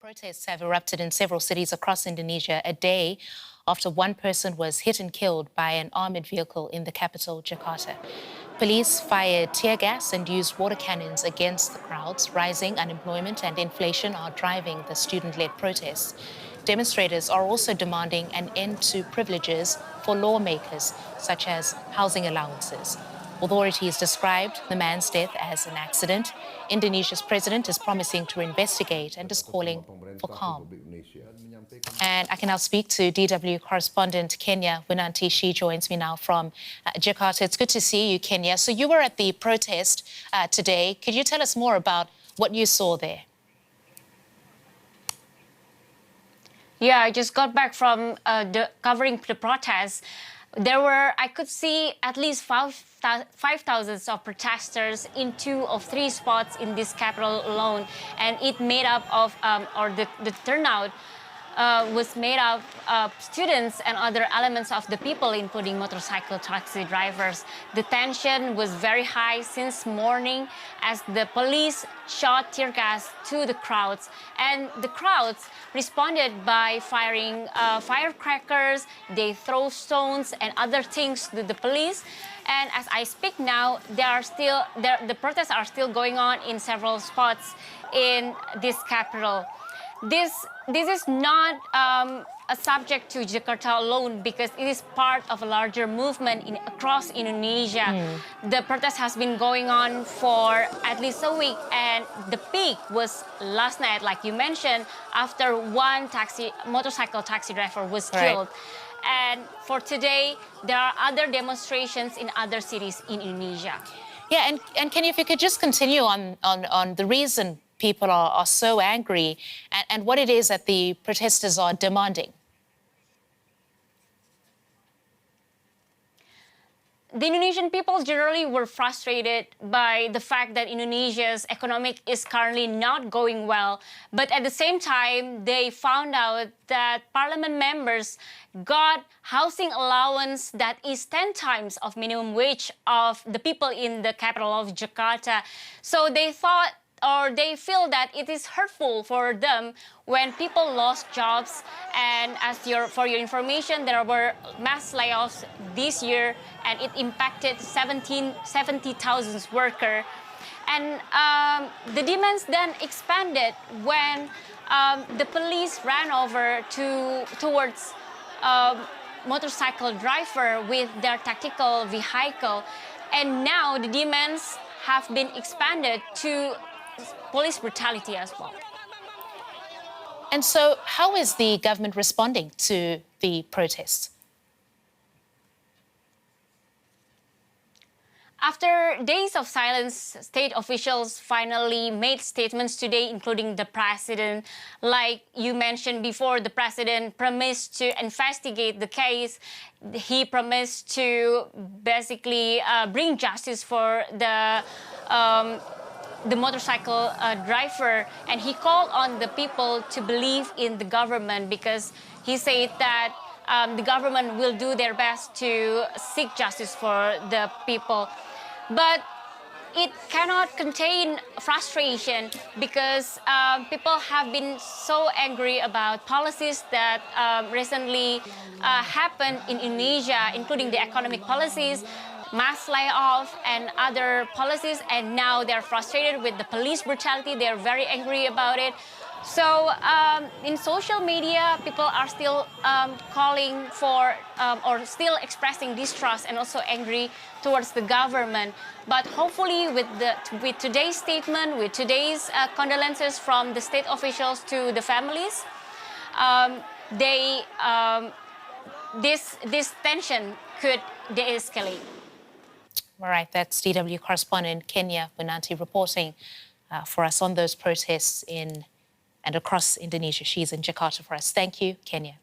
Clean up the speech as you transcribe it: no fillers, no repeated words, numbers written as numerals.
Protests have erupted in several cities across Indonesia a day after one person was hit and killed by an armoured vehicle in the capital, Jakarta. Police fired tear gas and used water cannons against the crowds. Rising unemployment and inflation are driving the student-led protests. Demonstrators are also demanding an end to privileges for lawmakers, such as housing allowances. Authorities described the man's death as an accident. Indonesia's president is promising to investigate and is calling for calm. And I can now speak to DW correspondent Kenya Winanti. She joins me now from Jakarta. It's good to see you, Kenya. So you were at the protest today. Could you tell us more about what you saw there? Yeah, I just got back from covering the protests. I could see at least 5,000 of protesters in 2 of 3 spots in this capital alone. And it made up of, the turnout was made up of students and other elements of the people, including motorcycle taxi drivers. The tension was very high since morning as the police shot tear gas to the crowds. And the crowds responded by firing firecrackers. They throw stones and other things to the police. And as I speak now, the protests are still going on in several spots in this capital. This is not a subject to Jakarta alone because it is part of a larger movement across Indonesia. The protest has been going on for at least a week, and the peak was last night, like you mentioned, after one motorcycle taxi driver was killed. And for today, there are other demonstrations in other cities in Indonesia. Yeah, and Kenya, if you could just continue on the reason people are so angry and what it is that the protesters are demanding. The Indonesian people generally were frustrated by the fact that Indonesia's economic is currently not going well. But at the same time, they found out that parliament members got housing allowance that is 10 times of minimum wage of the people in the capital of Jakarta. So they thought, or they feel that it is hurtful for them when people lost jobs. And for your information, there were mass layoffs this year, and it impacted 70,000 workers. And the demands then expanded when the police ran over towards motorcycle driver with their tactical vehicle. And now the demands have been expanded to police brutality as well. And so how is the government responding to the protests? After days of silence, state officials finally made statements today, including the president. Like you mentioned before, the president promised to investigate the case. He promised to basically bring justice for the motorcycle driver, and he called on the people to believe in the government because he said that the government will do their best to seek justice for the people. But it cannot contain frustration because people have been so angry about policies that recently happened in Indonesia, including the economic policies, mass layoff and other policies, and now they're frustrated with the police brutality. They're very angry about it. So in social media, people are still calling for or still expressing distrust and also angry towards the government. But hopefully with today's statement, with today's condolences from the state officials to the families, this tension could de-escalate. All right, that's DW correspondent Kenya Winanti reporting for us on those protests in and across Indonesia. She's in Jakarta for us. Thank you, Kenya.